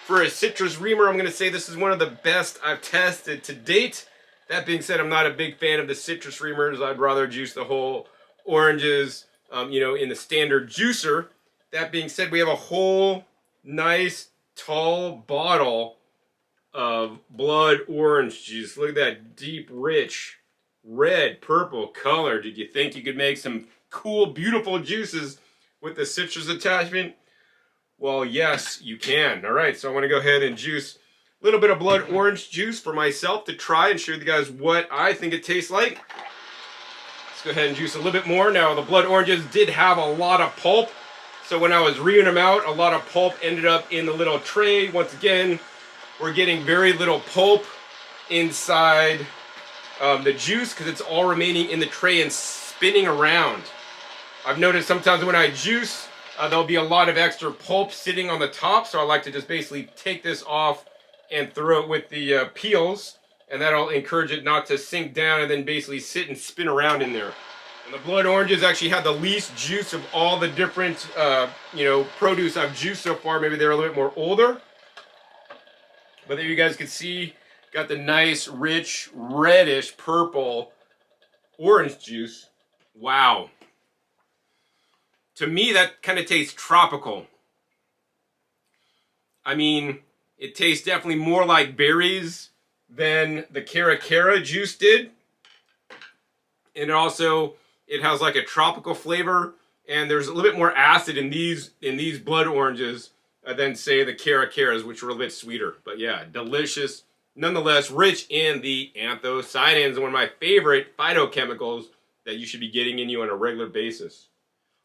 For a citrus reamer, I'm going to say this is one of the best I've tested to date. That being said, I'm not a big fan of the citrus reamers. I'd rather juice the whole oranges, you know, in the standard juicer. That being said, we have a whole nice tall bottle of blood orange juice. Look at that deep, rich red purple color. Did you think you could make some cool, beautiful juices with the citrus attachment? Well, yes, you can. All right, so I want to go ahead and juice a little bit of blood orange juice for myself to try and show you guys what I think it tastes like. Let's go ahead and juice a little bit more. Now, the blood oranges did have a lot of pulp, so when I was reaming them out, a lot of pulp ended up in the little tray. Once again, we're getting very little pulp inside the juice because it's all remaining in the tray and spinning around. I've noticed sometimes when I juice, there'll be a lot of extra pulp sitting on the top, so I like to just basically take this off and throw it with the peels, and that'll encourage it not to sink down and then basically sit and spin around in there. And the blood oranges actually have the least juice of all the different you know, produce I've juiced so far. Maybe they're a little bit more older, but there you guys can see, got the nice, rich, reddish, purple orange juice. Wow. To me, that kind of tastes tropical. I mean, it tastes definitely more like berries than the Cara juice did. And also, it has like a tropical flavor, and there's a little bit more acid in these blood oranges than, say, the Caras, which are a little bit sweeter. But yeah, delicious. Nonetheless, rich in the anthocyanins, one of my favorite phytochemicals that you should be getting in you on a regular basis.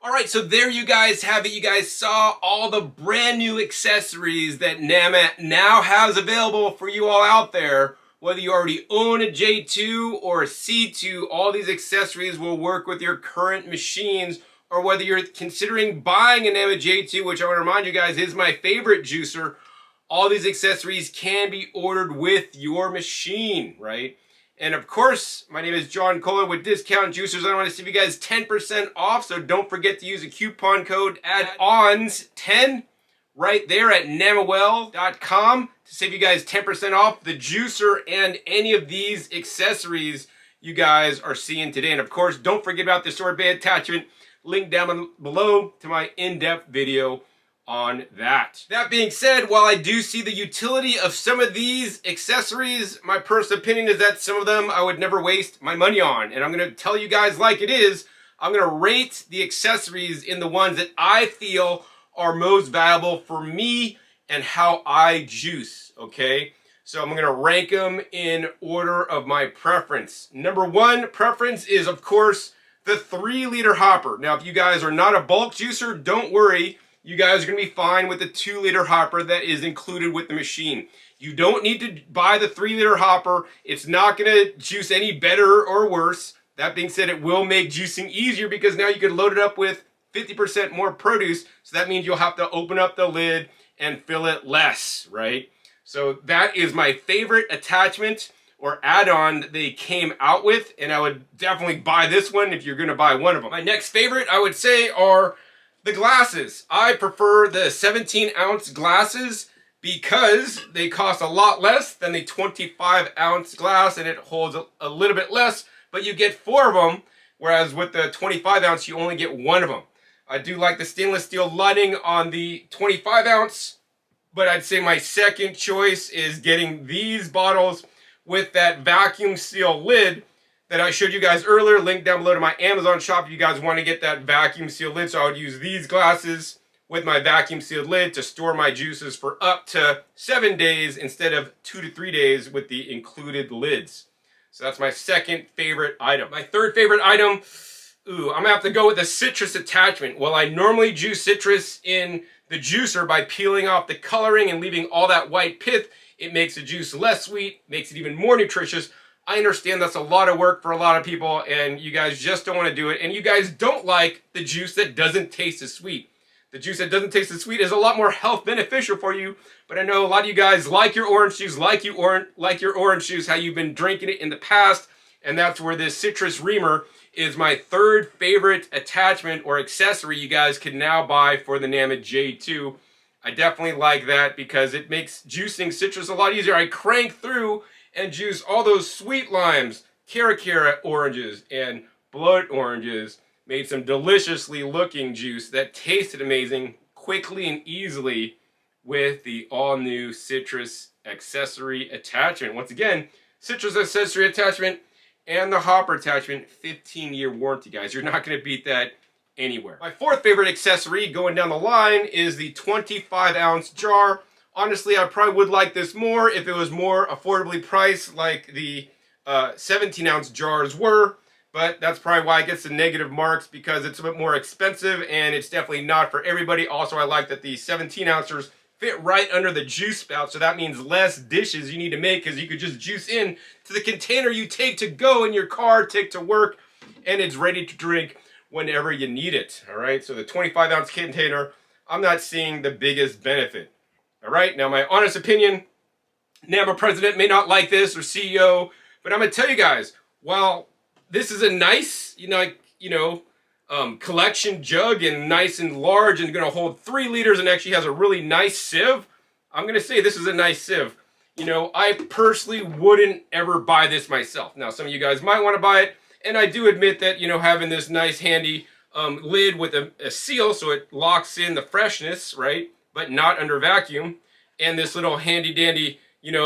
All right, so there you guys have it. You guys saw all the brand new accessories that Nama now has available for you all out there. Whether you already own a J2 or a C2, all these accessories will work with your current machines, or whether you're considering buying a Nama J2, which I want to remind you guys is my favorite juicer, all these accessories can be ordered with your machine, right? And of course, my name is John Kohler with Discount Juicers. I want to save you guys 10% off, so don't forget to use the coupon code add-ons 10 right there at namawell.com to save you guys 10% off the juicer and any of these accessories you guys are seeing today. And of course, don't forget about the Sorbet attachment, link down below to my in-depth video on that. That being said, while I do see the utility of some of these accessories, my personal opinion is that some of them I would never waste my money on. And I'm going to tell you guys like it is. I'm going to rate the accessories in the ones that I feel are most valuable for me and how I juice, okay? So I'm going to rank them in order of my preference. Number one preference is, of course, the 3-liter hopper. Now, if you guys are not a bulk juicer, don't worry. You guys are going to be fine with the 2-liter hopper that is included with the machine. You don't need to buy the 3-liter hopper. It's not going to juice any better or worse. That being said, it will make juicing easier because now you can load it up with 50% more produce. So that means you'll have to open up the lid and fill it less, right? So that is my favorite attachment or add-on that they came out with. And I would definitely buy this one if you're going to buy one of them. My next favorite, I would say, are the glasses. I prefer the 17-ounce glasses because they cost a lot less than the 25-ounce glass and it holds a little bit less, but you get 4 of them, whereas with the 25-ounce, you only get 1 of them. I do like the stainless steel lining on the 25-ounce, but I'd say my second choice is getting these bottles with that vacuum seal lid that I showed you guys earlier. Link down below to my Amazon shop if you guys want to get that vacuum sealed lid. So I would use these glasses with my vacuum sealed lid to store my juices for up to 7 days instead of 2 to 3 days with the included lids. So that's my second favorite item. My third favorite item, I'm gonna have to go with the citrus attachment. While I normally juice citrus in the juicer by peeling off the coloring and leaving all that white pith, it makes the juice less sweet, makes it even more nutritious. I understand that's a lot of work for a lot of people and you guys just don't want to do it. And you guys don't like the juice that doesn't taste as sweet. The juice that doesn't taste as sweet is a lot more health beneficial for you. But I know a lot of you guys like your orange juice, like your orange juice, how you've been drinking it in the past. And that's where this citrus reamer is my third favorite attachment or accessory you guys can now buy for the Nama J2. I definitely like that because it makes juicing citrus a lot easier. I crank through and juice all those sweet limes, Cara oranges, and blood oranges. Made some deliciously looking juice that tasted amazing quickly and easily with the all-new citrus accessory attachment. Once again, citrus accessory attachment and the hopper attachment, 15-year warranty, guys. You're not going to beat that anywhere. My fourth favorite accessory going down the line is the 25-ounce jar. Honestly, I probably would like this more if it was more affordably priced like the 17-ounce jars were, but that's probably why it gets the negative marks because it's a bit more expensive and it's definitely not for everybody. Also, I like that the 17-ouncers fit right under the juice spout, so that means less dishes you need to make because you could just juice in to the container you take to go in your car, take to work, and it's ready to drink whenever you need it, all right? So the 25-ounce container, I'm not seeing the biggest benefit. All right, now my honest opinion, Nama president may not like this or CEO, but I'm gonna tell you guys, while this is a nice, collection jug and nice and large and gonna hold 3 liters and actually has a really nice sieve, I'm gonna say this is a nice sieve. I personally wouldn't ever buy this myself. Now, some of you guys might wanna buy it, and I do admit that, having this nice handy lid with a seal so it locks in the freshness, right? But not under vacuum, and this little handy dandy,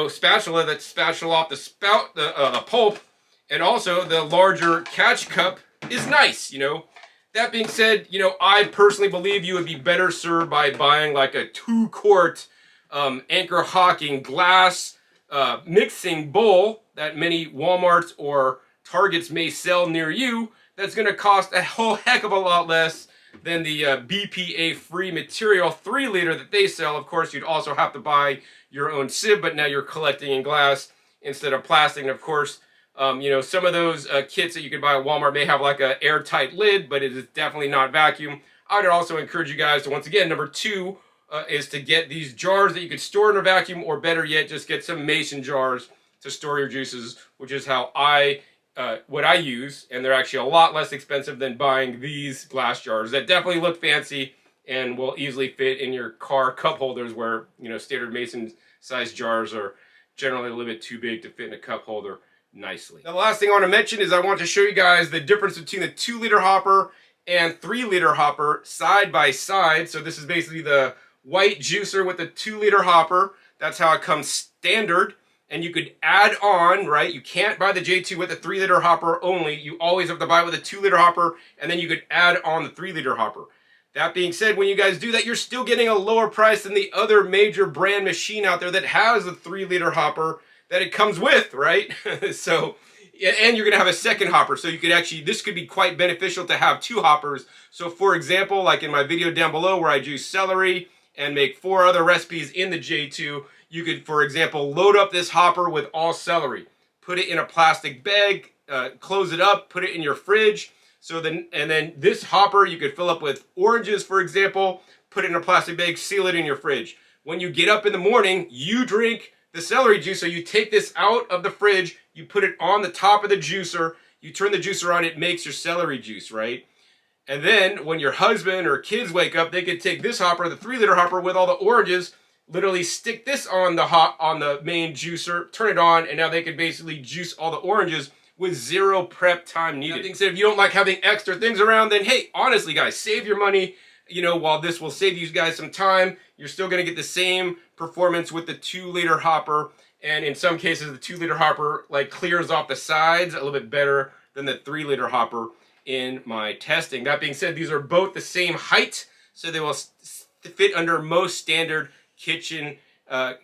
spatula that spatula off the spout, the pulp, and also the larger catch cup is nice, That being said, I personally believe you would be better served by buying like a 2-quart Anchor Hawking glass mixing bowl that many Walmarts or Targets may sell near you. That's going to cost a whole heck of a lot less than the BPA-free material 3-liter that they sell. Of course, you'd also have to buy your own sieve, but now you're collecting in glass instead of plastic. And of course, you know, some of those kits that you can buy at Walmart may have like an airtight lid, but it is definitely not vacuum. I would also encourage you guys to, once again, number 2 is to get these jars that you could store in a vacuum, or better yet, just get some mason jars to store your juices, which is how what I use, and they're actually a lot less expensive than buying these glass jars that definitely look fancy and will easily fit in your car cup holders, where, you know, standard mason sized jars are generally a little bit too big to fit in a cup holder nicely. Now, the last thing I want to mention is I want to show you guys the difference between the 2-liter hopper and 3-liter hopper side by side. So this is basically the white juicer with the 2-liter hopper. That's how it comes standard. And you could add on, right? You can't buy the J2 with a 3-liter hopper only. You always have to buy it with a 2-liter hopper, and then you could add on the 3-liter hopper. That being said, when you guys do that, you're still getting a lower price than the other major brand machine out there that has a 3-liter hopper that it comes with, right? So, and you're gonna have a second hopper. So you could actually, this could be quite beneficial to have 2 hoppers. So for example, like in my video down below where I juice celery and make 4 other recipes in the J2, you could, for example, load up this hopper with all celery, put it in a plastic bag, close it up, put it in your fridge. So then, and then this hopper you could fill up with oranges, for example, put it in a plastic bag, seal it in your fridge. When you get up in the morning, you drink the celery juice. So you take this out of the fridge, you put it on the top of the juicer, you turn the juicer on, it makes your celery juice, right? And then when your husband or kids wake up, they could take this hopper, the 3-liter hopper with all the oranges, literally stick this on the main juicer, turn it on, and now they could basically juice all the oranges with 0 prep time needed. That being said, if you don't like having extra things around, then hey, honestly guys, save your money. You know, while this will save you guys some time, you're still gonna get the same performance with the 2-liter hopper. And in some cases, the 2-liter hopper like clears off the sides a little bit better than the 3-liter hopper in my testing. That being said, these are both the same height, so they will fit under most standard kitchen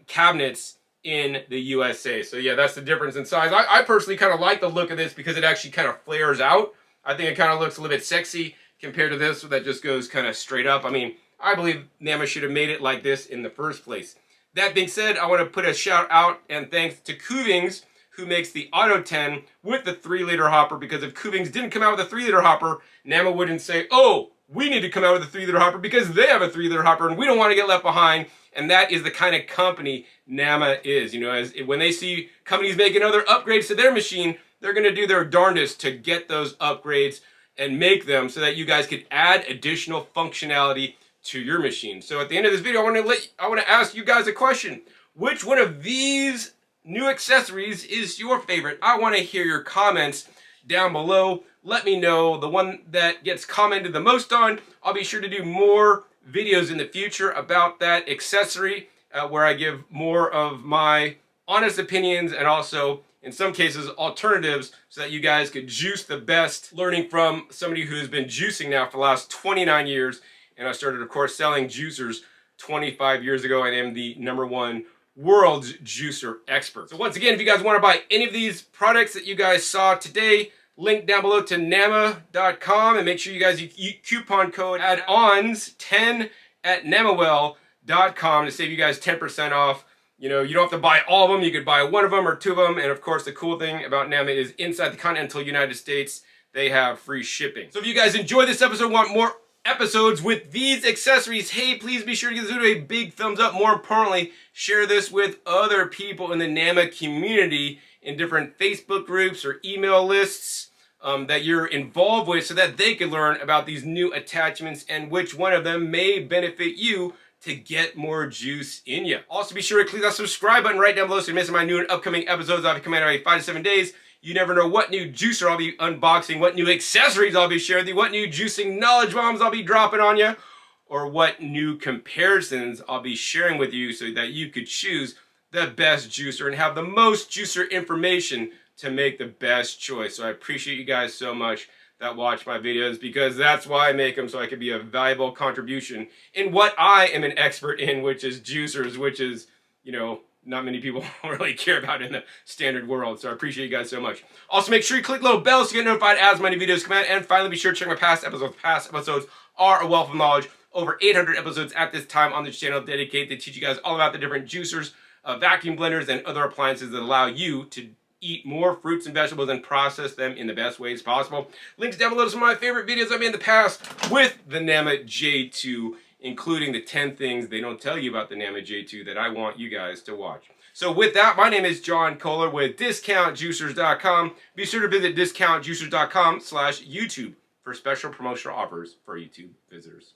cabinets in the USA. So yeah, that's the difference in size. I personally kind of like the look of this because it actually kind of flares out. I think it kind of looks a little bit sexy compared to this that just goes kind of straight up. I mean, I believe Nama should have made it like this in the first place. That being said, I want to put a shout out and thanks to Kuvings, who makes the Auto 10 with the 3-liter hopper, because if Kuvings didn't come out with a 3-liter hopper, Nama wouldn't say, oh, we need to come out with a 3-liter hopper because they have a 3-liter hopper and we don't want to get left behind. And that is the kind of company Nama is. You know, when they see companies making other upgrades to their machine, they're going to do their darndest to get those upgrades and make them so that you guys could add additional functionality to your machine. So at the end of this video, I want to ask you guys a question. Which one of these new accessories is your favorite? I want to hear your comments down below. Let me know. The one that gets commented the most on, I'll be sure to do more videos in the future about that accessory, where I give more of my honest opinions and also, in some cases, alternatives so that you guys could juice the best, learning from somebody who's been juicing now for the last 29 years. And I started, of course, selling juicers 25 years ago. I am the #1 world's juicer expert. So once again, if you guys want to buy any of these products that you guys saw today, link down below to nama.com, and make sure you guys use coupon code add-ons 10 at namawell.com to save you guys 10% off. You know, you don't have to buy all of them. You could buy one of them or 2 of them. And of course, the cool thing about Nama is inside the continental United States, they have free shipping. So if you guys enjoyed this episode, want more episodes with these accessories, hey, please be sure to give this video a big thumbs up. More importantly, share this with other people in the Nama community in different Facebook groups or email lists that you're involved with, so that they can learn about these new attachments and which one of them may benefit you to get more juice in you. Also, be sure to click that subscribe button right down below so you don't miss my new and upcoming episodes. I'll be coming out every 5 to 7 days. You never know what new juicer I'll be unboxing, what new accessories I'll be sharing with you, what new juicing knowledge bombs I'll be dropping on you, or what new comparisons I'll be sharing with you so that you could choose the best juicer and have the most juicer information to make the best choice. So I appreciate you guys so much that watch my videos, because that's why I make them, so I can be a valuable contribution in what I am an expert in, which is juicers, which is, you know, not many people really care about in the standard world. So I appreciate you guys so much. Also, make sure you click the little bell so you get notified as my new videos come out. And finally, be sure to check my past episodes. Past episodes are a wealth of knowledge. Over 800 episodes at this time on this channel dedicated to teach you guys all about the different juicers, vacuum blenders, and other appliances that allow you to eat more fruits and vegetables and process them in the best ways possible. Links down below to some of my favorite videos I've made in the past with the NAMA J2, including the 10 things they don't tell you about the NAMA J2 that I want you guys to watch. So with that, my name is John Kohler with discountjuicers.com. Be sure to visit discountjuicers.com/YouTube for special promotional offers for YouTube visitors.